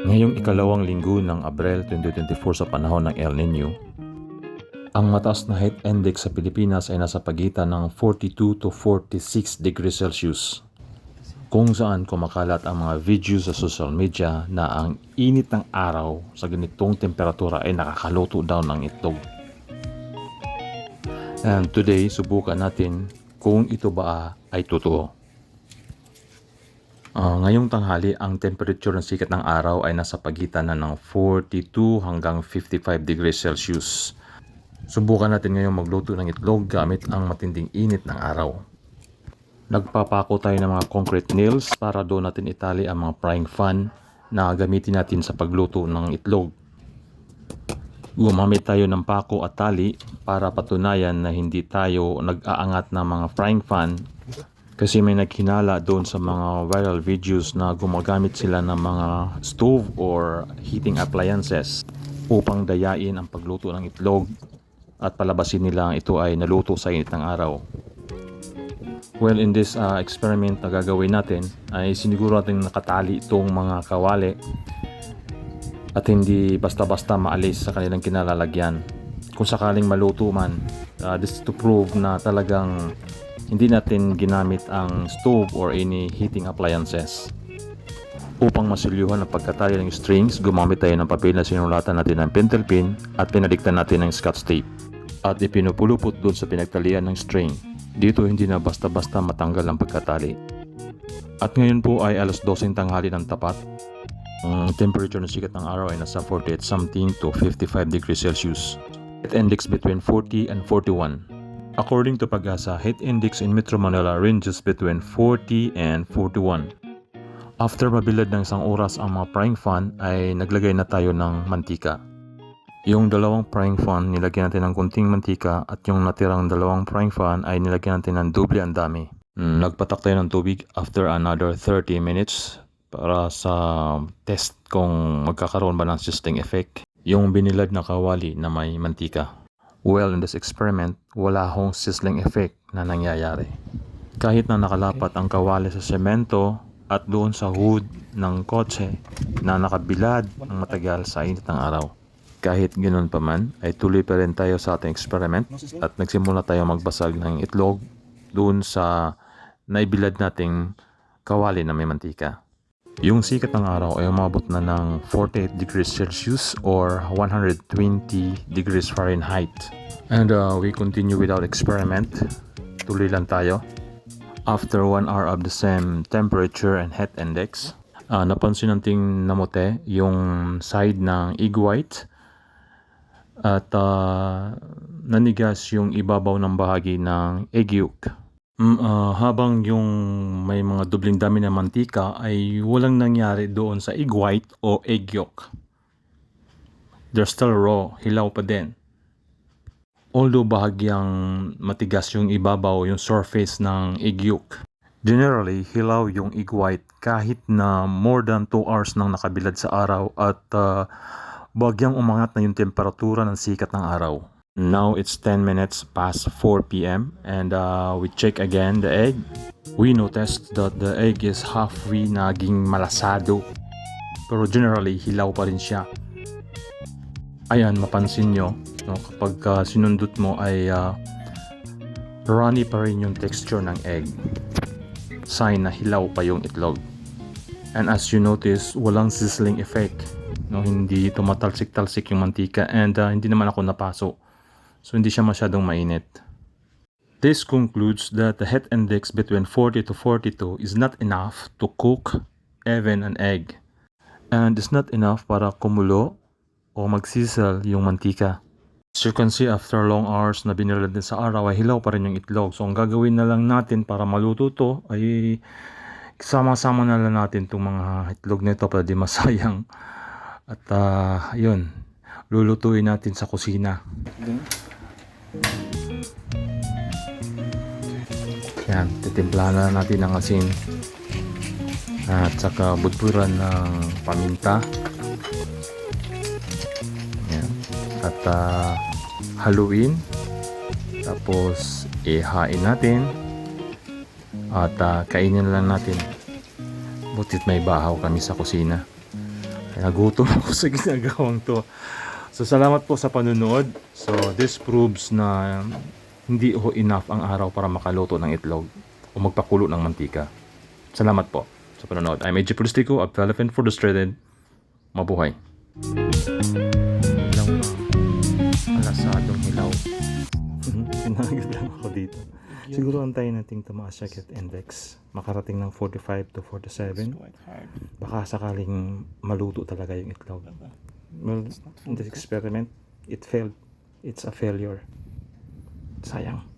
Ngayong ikalawang linggo ng Abril 2024 sa panahon ng El Nino, ang mataas na heat index sa Pilipinas ay nasa pagitan ng 42 to 46 degrees Celsius. Kung saan kumakalat ang mga videos sa social media na ang init ng araw sa ganitong temperatura ay nakakaluto daw ng itlog. And today, subukan natin kung ito ba ay totoo. Ngayong tanghali, ang temperature ng sikat ng araw ay nasa pagitan na ng 42 hanggang 55 degrees Celsius. Subukan natin ngayong magluto ng itlog gamit ang matinding init ng araw. Nagpapako tayo ng mga concrete nails para doon natin itali ang mga frying pan na gamitin natin sa pagluto ng itlog. Gumamit tayo ng pako at tali para patunayan na hindi tayo nag-aangat ng mga frying pan. Kasi may naghinala doon sa mga viral videos na gumagamit sila ng mga stove or heating appliances upang dayain ang pagluto ng itlog at palabasin nila ito ay naluto sa init ng araw. Well, in this experiment na gagawin natin ay siniguro natin nakatali itong mga kawali at hindi basta-basta maalis sa kanilang kinalalagyan. Kung sakaling maluto man, this is to prove na talagang hindi natin ginamit ang stove or any heating appliances. Upang masilyuhan ang pagkatali ng strings, gumamit tayo ng papel na sinulatan natin ng pentel pin at pinadiktan natin ng scotch tape. At ipinupulupot doon sa pinagtalian ng string. Dito hindi na basta-basta matanggal ang pagkatali. At ngayon po ay alas 12 tanghali ng tapat. Ang temperature ng sikat ng araw ay nasa 48 something to 55 degrees Celsius. Heat index between 40 and 41. According to Pag-asa, heat index in Metro Manila ranges between 40 and 41. After mabilad ng isang oras ang mga frying pan ay naglagay na tayo ng mantika. Yung dalawang frying pan nilagyan natin ng kunting mantika at yung natirang dalawang frying pan ay nilagyan natin ng doble ang dami. Nagpatak tayo ng tubig after another 30 minutes para sa test kung magkakaroon ba ng sizzling effect yung binilad na kawali na may mantika. Well, in this experiment, wala hong sizzling effect na nangyayari. Kahit na nakalapat ang kawali sa semento at doon sa hood ng kotse na nakabilad ng matagal sa init ng araw. Kahit ganoon pa man, ay tuloy pa rin tayo sa ating experiment at nagsimula tayo magbasag ng itlog doon sa naibilad nating kawali na may mantika. Yung sikat ng araw ay umabot na ng 48 degrees Celsius or 120 degrees Fahrenheit. And we continue with our experiment. Tuloy lang tayo. After 1 hour of the same temperature and heat index, napansin nating namote yung side ng egg white at nanigas yung ibabaw ng bahagi ng egg yolk. Habang yung may mga dubling dami ng mantika ay walang nangyari doon sa egg white o egg yolk. They're still raw, hilaw pa din. Although bahagyang matigas yung ibabaw, yung surface ng egg yolk. Generally, hilaw yung egg white kahit na more than 2 hours nang nakabilad sa araw at bahagyang umangat na yung temperatura ng sikat ng araw. Now it's 10 minutes past 4 p.m. and we check again the egg. We noticed that the egg is halfway naging malasado. Pero generally, hilaw pa rin siya. Ayan, mapansin nyo, no, kapag sinundot mo ay runny pa rin yung texture ng egg. Sign na hilaw pa yung itlog. And as you notice, walang sizzling effect. No, hindi tumatalsik-talsik yung mantika and hindi naman ako napaso. So, hindi siya masyadong mainit. This concludes that the heat index between 40 to 42 is not enough to cook even an egg. And it's not enough para kumulo o magsizzle yung mantika. As you can see, after long hours na binilad din sa araw, ay hilaw pa rin yung itlog. So, ang gagawin na lang natin para maluto to ay sama-sama na lang natin itong mga itlog nito para di masayang. At yun, lulutuin natin sa kusina. Yan, titimplahan na natin ng asin at saka budburan ng paminta. Yan. At haluin, tapos ihain natin at kainin lang natin. Butit may bahaw kami sa kusina. Nagutom ako sa ginagawang to. So salamat po sa panunood. So this proves na hindi ho enough ang araw para makaluto ng itlog o magpakulo ng mantika. Salamat po sa panunood. I'm AJ Polistico, a Philippine Food Illustrated. Mabuhay. Hilaw na. Alasadong hilaw. Pinagat lang ako dito. Siguro antayin natin tumaas siya kit index. Makarating ng 45 to 47. Baka sakaling maluto talaga yung itlog. Well, in this experiment, it failed. It's a failure. Sayang.